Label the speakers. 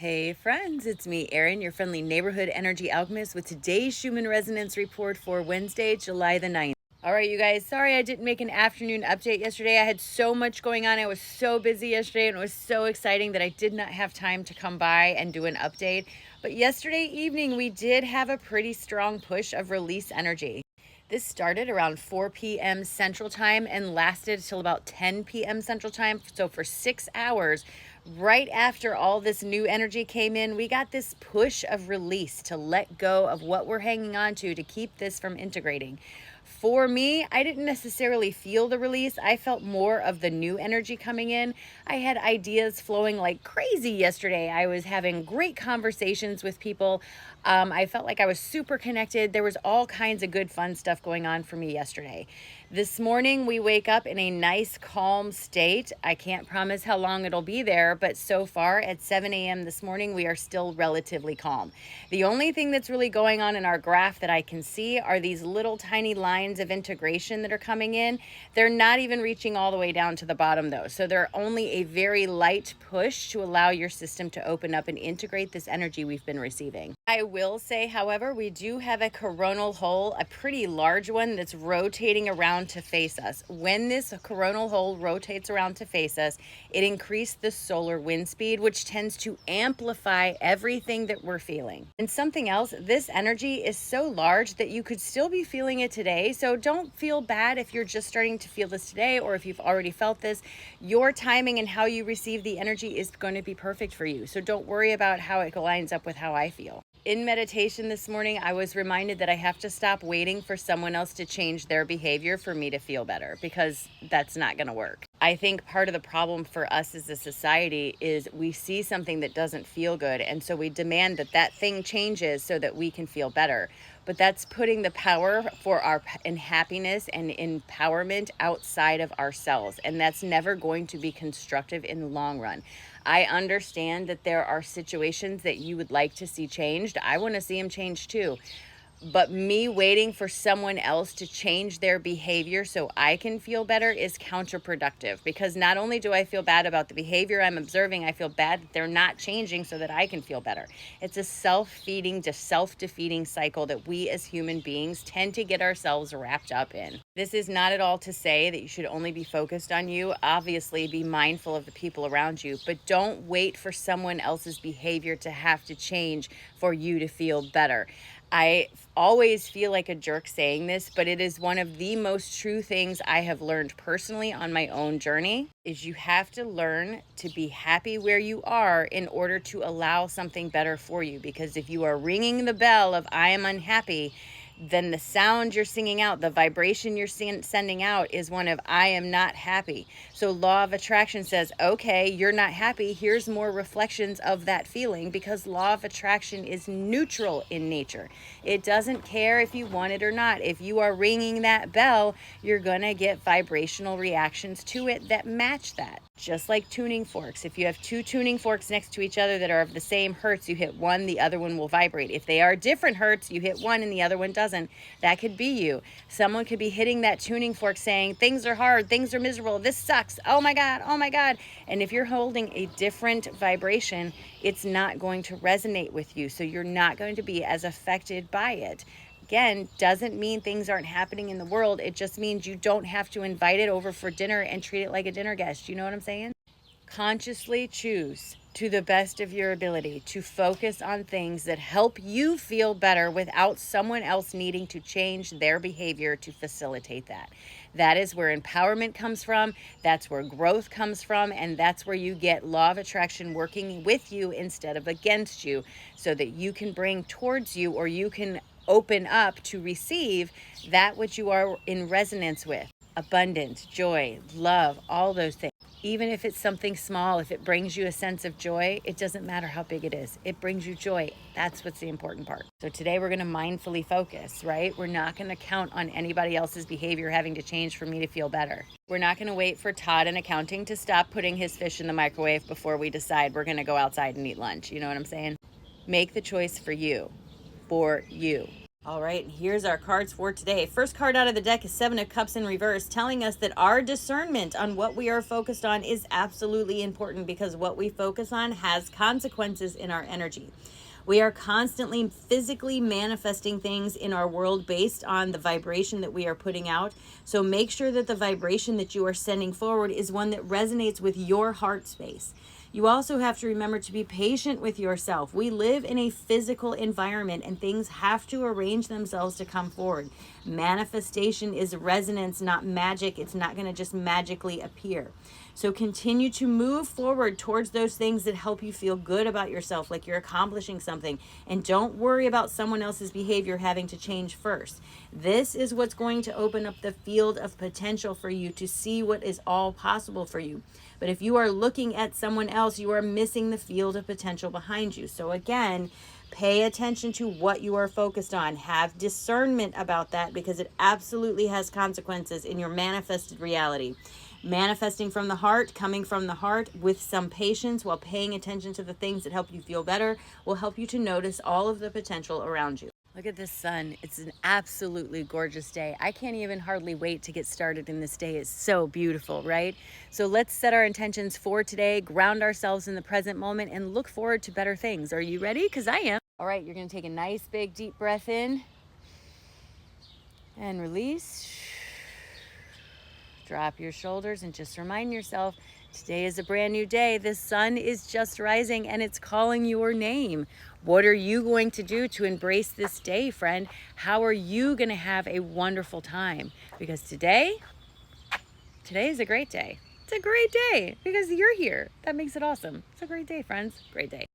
Speaker 1: Hey friends, it's me, Erin, your friendly neighborhood energy alchemist with today's Schumann Resonance Report for Wednesday, July the 9th. All right, you guys, sorry I didn't make an afternoon update yesterday. I had so much going on. I was so busy yesterday and it was so exciting that I did not have time to come by and do an update. But yesterday evening, we did have a pretty strong push of release energy. This started around 4 p.m. Central Time and lasted till about 10 p.m. Central Time. So for 6 hours, right after all this new energy came in, we got this push of release to let go of what we're hanging on to keep this from integrating. For me, I didn't necessarily feel the release. I felt more of the new energy coming in. I had ideas flowing like crazy yesterday. I was having great conversations with people. I felt like I was super connected. There was all kinds of good fun stuff going on for me yesterday. This morning, we wake up in a nice, calm state. I can't promise how long it'll be there, but so far at 7 a.m. this morning, we are still relatively calm. The only thing that's really going on in our graph that I can see are these little tiny lines of integration that are coming in. They're not even reaching all the way down to the bottom though. So they're only a very light push to allow your system to open up and integrate this energy we've been receiving. I will say, however, we do have a coronal hole, a pretty large one that's rotating around to face us. When this coronal hole rotates around to face us, it increases the solar wind speed, which tends to amplify everything that we're feeling. And something else, this energy is so large that you could still be feeling it today. So don't feel bad if you're just starting to feel this today or if you've already felt this. Your timing and how you receive the energy is going to be perfect for you. So don't worry about how it lines up with how I feel. In meditation this morning, I was reminded that I have to stop waiting for someone else to change their behavior for me to feel better, because that's not going to work. I think part of the problem for us as a society is we see something that doesn't feel good, and so we demand that that thing changes so that we can feel better. But that's putting the power for our happiness and empowerment outside of ourselves, and that's never going to be constructive in the long run. I understand that there are situations that you would like to see changed. I want to see them change too. But me waiting for someone else to change their behavior so I can feel better is counterproductive, because not only do I feel bad about the behavior I'm observing, I feel bad that they're not changing so that I can feel better. It's a self-feeding, self-defeating cycle that we as human beings tend to get ourselves wrapped up in. This is not at all to say that you should only be focused on you. Obviously, be mindful of the people around you, but don't wait for someone else's behavior to have to change for you to feel better. I always feel like a jerk saying this, but it is one of the most true things I have learned personally on my own journey, is you have to learn to be happy where you are in order to allow something better for you. Because if you are ringing the bell of I am unhappy, then the sound you're singing out, the vibration you're sending out is one of I am not happy. So law of attraction says, okay, you're not happy. Here's more reflections of that feeling, because law of attraction is neutral in nature. It doesn't care if you want it or not. If you are ringing that bell, you're going to get vibrational reactions to it that match that. Just like tuning forks. If you have two tuning forks next to each other that are of the same hertz, you hit one, the other one will vibrate. If they are different hertz, you hit one and the other one doesn't. That could be you. Someone could be hitting that tuning fork saying, things are hard, things are miserable, this sucks, oh my God, oh my God. And if you're holding a different vibration, it's not going to resonate with you. So you're not going to be as affected by it. Again, doesn't mean things aren't happening in the world. It just means you don't have to invite it over for dinner and treat it like a dinner guest. You know what I'm saying? Consciously choose, to the best of your ability, to focus on things that help you feel better without someone else needing to change their behavior to facilitate that. That is where empowerment comes from. That's where growth comes from. And that's where you get law of attraction working with you instead of against you, so that you can bring towards you, or you can open up to receive that which you are in resonance with. Abundance, joy, love, all those things. Even if it's something small, if it brings you a sense of joy, it doesn't matter how big it is. It brings you joy. That's what's the important part. So today we're going to mindfully focus, right? We're not going to count on anybody else's behavior having to change for me to feel better. We're not going to wait for Todd in accounting to stop putting his fish in the microwave before we decide we're going to go outside and eat lunch. You know what I'm saying? Make the choice for you, for you. All right, here's our cards for today. First card out of the deck is Seven of Cups in reverse, telling us that our discernment on what we are focused on is absolutely important, because what we focus on has consequences in our energy. We are constantly physically manifesting things in our world based on the vibration that we are putting out. So make sure that the vibration that you are sending forward is one that resonates with your heart space. You also have to remember to be patient with yourself. We live in a physical environment and things have to arrange themselves to come forward. Manifestation is resonance, not magic. It's not going to just magically appear. So continue to move forward towards those things that help you feel good about yourself, like you're accomplishing something. And don't worry about someone else's behavior having to change first. This is what's going to open up the field of potential for you to see what is all possible for you. But if you are looking at someone else, you are missing the field of potential behind you. So again, pay attention to what you are focused on. Have discernment about that, because it absolutely has consequences in your manifested reality. Manifesting from the heart, coming from the heart with some patience while paying attention to the things that help you feel better, will help you to notice all of the potential around you. Look at this sun. It's an absolutely gorgeous day. I can't even hardly wait to get started in this day. It's so beautiful, right? So let's set our intentions for today, ground ourselves in the present moment, and look forward to better things. Are you ready? Because I am. All right, you're going to take a nice big deep breath in and release. Drop your shoulders and just remind yourself, today is a brand new day. The sun is just rising and it's calling your name. What are you going to do to embrace this day, friend? How are you going to have a wonderful time? Because today is a great day. It's a great day because you're here. That makes it awesome. It's a great day, friends. Great day.